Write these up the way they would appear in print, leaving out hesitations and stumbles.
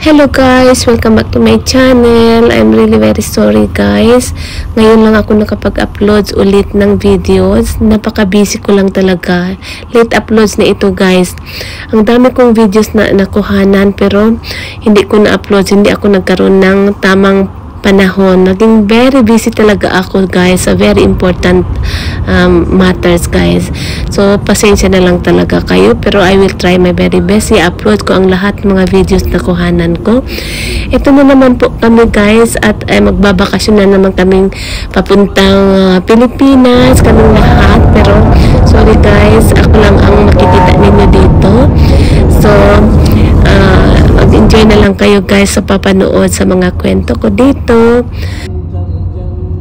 Hello guys! Welcome back to my channel. I'm really very sorry guys. Ngayon lang ako nakapag-upload ulit ng videos. Napaka-busy ko lang talaga. Late uploads na ito guys. Ang dami kong videos na nakuhanan pero hindi ko na-upload. Hindi ako nagkaroon ng tamang panahon. Naging very busy talaga ako guys sa very important matters guys. So pasensya na lang talaga kayo pero I will try my very best. I-upload ko ang lahat mga videos na kuhanan ko. Ito na naman po kami guys at magbabakasyon na naman kaming papuntang Pilipinas kaming lahat pero sorry guys ako lang ang makikita ninyo dito. So mag-enjoy na lang kayo guys sa papanood sa mga kwento ko dito.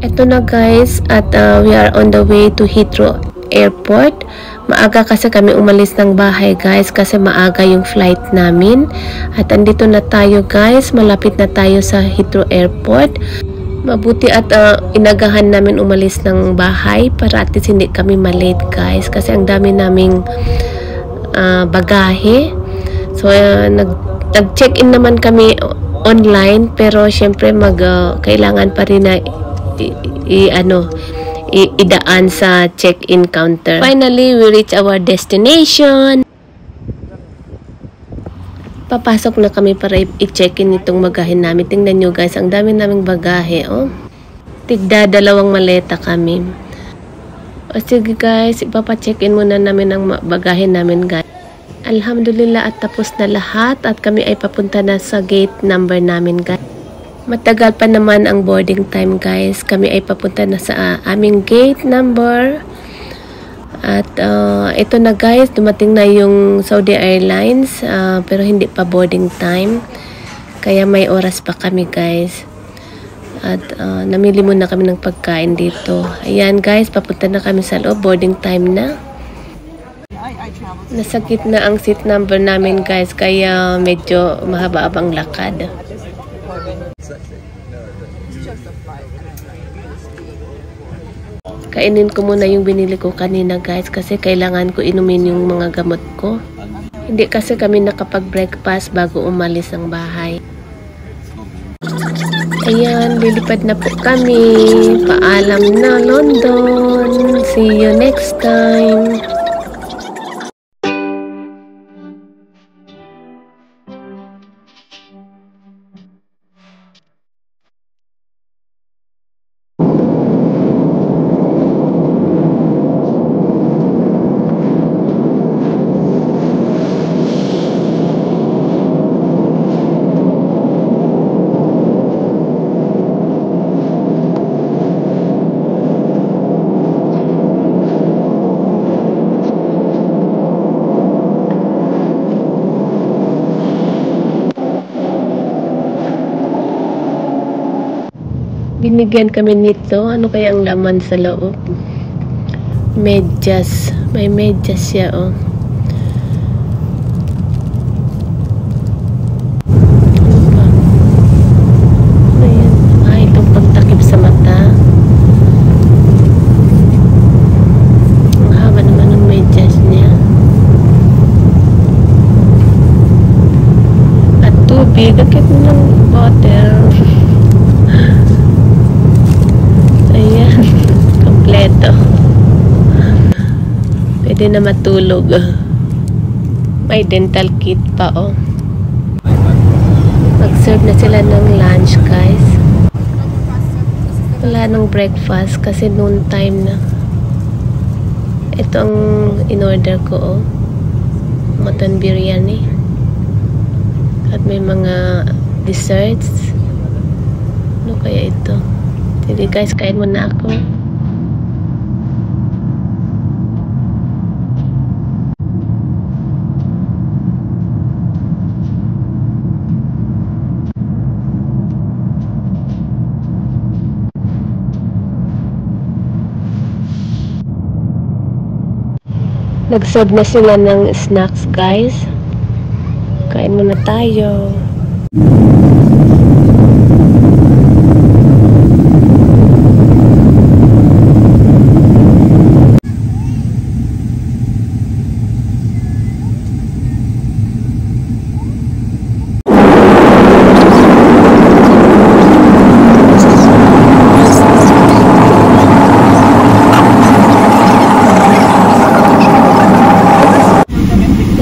Ito na guys at we are on the way to Heathrow Airport. Maaga kasi kami umalis ng bahay guys kasi maaga yung flight namin. At andito na tayo guys, malapit na tayo sa Heathrow Airport. Mabuti at inagahan namin umalis ng bahay para at least hindi kami malate guys kasi ang dami naming bagahe. So nag-check-in naman kami online pero syempre kailangan pa rin na idaan sa check-in counter. Finally, we reach our destination. Papasok na kami para i-check-in itong bagahe namin. Tingnan nyo guys, ang dami naming bagahe. Oh. Tigda 2 maleta kami. O sige guys, ipapa-check-in muna namin ang bagahe namin guys. Alhamdulillah at tapos na lahat at kami ay papunta na sa gate number namin guys. Matagal pa naman ang boarding time guys. Kami ay papunta na sa aming gate number. At ito na guys, dumating na yung Saudi Airlines pero hindi pa boarding time. Kaya may oras pa kami guys. At namili muna kami ng pagkain dito. Ayan guys, papunta na kami sa loob. Boarding time na. Nasa gitna ang seat number namin guys kaya medyo mahaba ang lakad. Kainin ko muna yung binili ko kanina guys kasi kailangan ko inumin yung mga gamot ko. Hindi kasi kami nakapag-breakfast bago umalis ang bahay. Ayan, lilipad na po kami. Paalam na London. See you next time. Binigyan kami nito. Ano kaya ang laman sa loob? Medyas. May medyas siya, oh. Ano pa? Ayan. Itong pagtakip sa mata. Ang haba naman ng medyas niya. At tubig. Agad mo ng water. Ayan, kompleto. Pwede na matulog. May dental kit pa, oh. Mag-serve na sila ng lunch, guys. Wala nang breakfast kasi noon time na. Ito ang in-order ko, oh. Mutton biryani. At may mga desserts. Ano kaya ito? Sige guys, kain muna ako. Nag-serve na sila ng snacks guys. Kain muna tayo.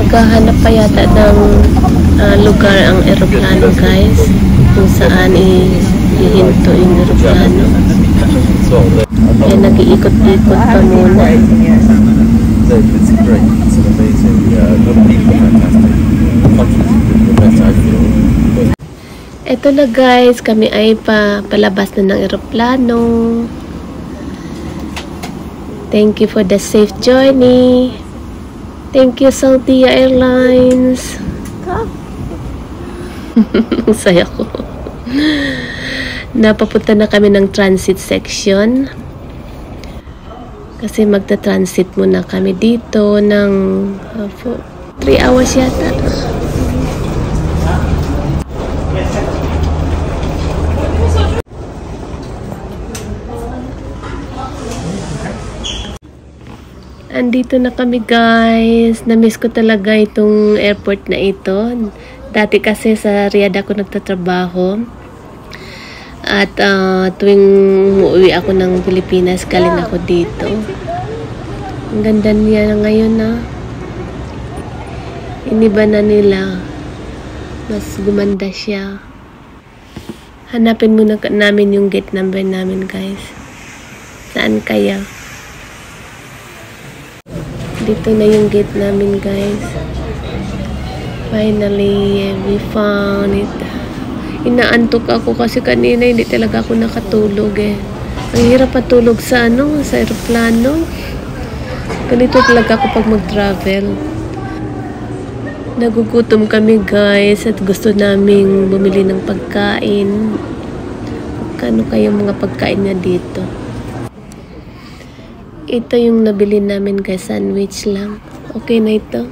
Naghahanap pa yata ng lugar ang eroplano, guys, kung saan ihinto yung eroplano. Kaya nag-iikot-ikot pa muna. It's great. It's an amazing, the people are fantastic. The country's the best I feel. Ito na, guys, kami ay palabas na ng eroplano. Thank you for the safe journey. Thank you, Saudia Airlines. Saya ko. Napapunta na kami ng transit section. Kasi magta-transit muna kami dito ng 3 hours yata. Andito na kami, guys. Na-miss ko talaga itong airport na ito. Dati kasi sa Riyadh ako nagtatrabaho. At tuwing umuwi ako ng Pilipinas, galing ako dito. Ang ganda niya na ngayon, na. Iniba na nila. Mas gumanda siya. Hanapin muna namin yung gate number namin, guys. Saan kaya? Dito na yung gate namin, guys. Finally, we found it. Inaantok ako kasi kanina hindi talaga ako nakatulog eh. Ang hirap patulog sa sa eroplano. Ganito talaga ako pag mag-travel. Nagugutom kami, guys, at gusto naming bumili ng pagkain. Kano kayong mga pagkain na dito? Ito yung nabili namin, guys, sandwich lang. Okay na ito.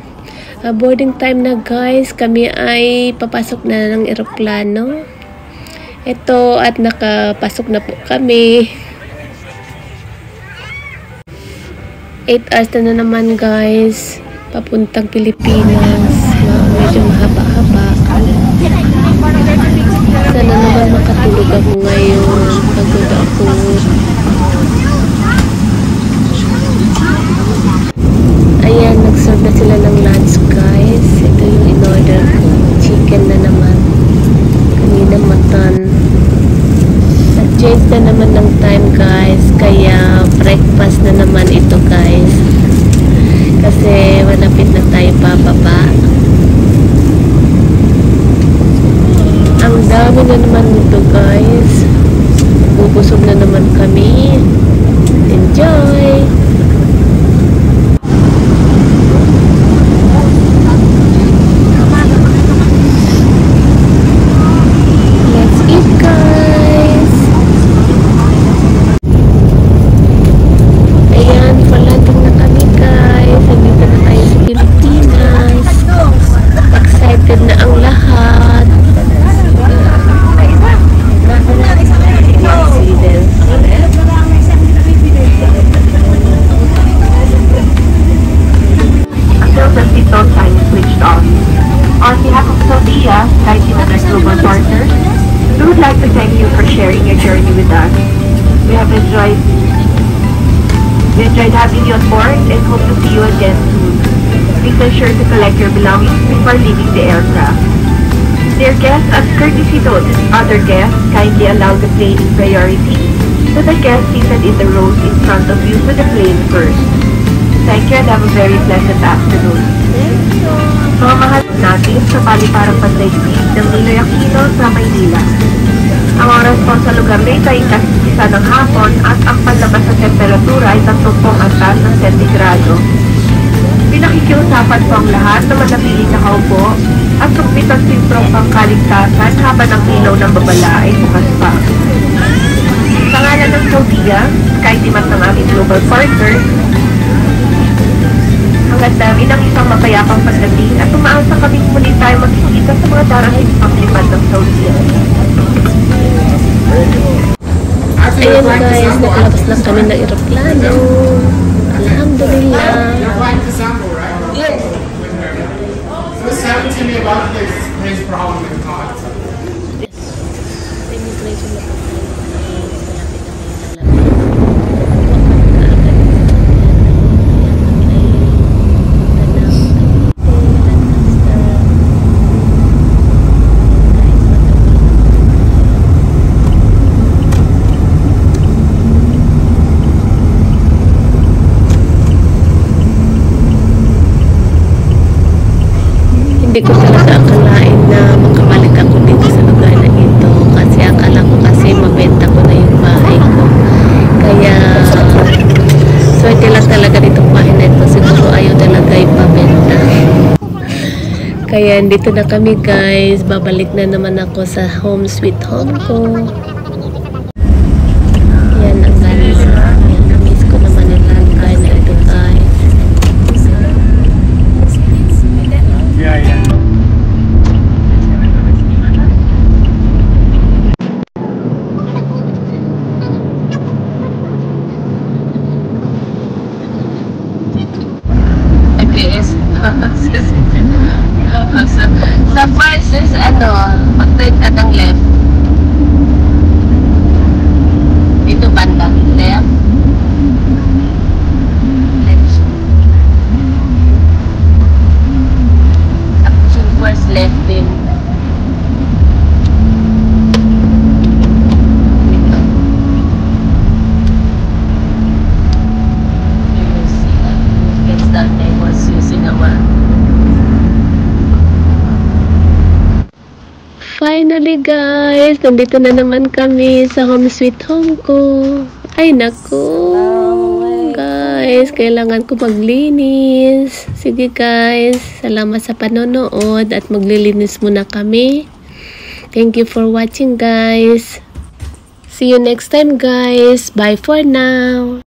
Boarding time na, guys. Kami ay papasok na ng eroplano. Ito, at nakapasok na po kami. 8 hours na naman, guys. Papuntang Pilipinas. Medyo mahaba-haba. Sana naman makatulog ako ngayon. Pagod ako. Ayan, nag-serve na sila ng lunch, guys. Ito yung in-order ko. Chicken na naman. Kanina mutton. Nag-change na naman ng time, guys. Kaya breakfast na naman ito, guys. Kasi malapit na tayo pababa. Ang dami na naman ito, guys. Bubusog na naman kami. Enjoy! On behalf of Saudia, SkyTeam Global Partners, we would like to thank you for sharing your journey with us. We enjoyed having you on board and hope to see you again soon. Please ensure to collect your belongings before leaving the aircraft. Dear guests, as courtesy to other guests, kindly allow the plane in priority to the guests seated in the rows in front of you to the plane first. Thank you and have a very pleasant afternoon. Mga mahal natin sa paliparang pandaigdig ng Ninoy Aquino sa Maynila. Ang oras po sa lugar na ito ay ika-1 ng hapon at ang panlabas sa temperatura ay 30 antas ng sentigrado. Pinakikiusapan po ang lahat na manatiling nakaupo at sukmit ang simprong pangkaligtasan habang ang ilaw ng babala ay bukas pa. Sa ngalan ng Saudia, SkyTeam at ng aming global partners, hanggang namin ang isang mapayapang pagdating at umaasa kami muli tayo magkikita sa mga darating paglipad ng Saudia. Ayan, guys, nakalabas lang kami ng eroplano. Alhamdulillah. Yes. Miss Hammond told me about this crazy problem in the car. Hindi ko talaga akalain na makabalik ako dito sa lugar na ito. Kasi akala ko kasi mabenta ko na yung bahay ko. Kaya swerte lang talaga ditong bahay na ito. Siguro ayaw talaga ipabenta. Kaya dito na kami guys. Babalik na naman ako sa home sweet home ko. Yan ang galing sa akin. Namiss ko naman yung lugar na ito guys. Yeah, yeah. IPS. Sa first is mag-turn ka ng left. Dito banda. Left. Left. Tapos yung first left din. Dito. You will see against that neighbors using our. Finally guys, nandito na naman kami sa home sweet home ko. Ay naku, guys, kailangan ko maglinis. Sige guys, salamat sa panonood at maglilinis muna kami. Thank you for watching guys. See you next time guys. Bye for now.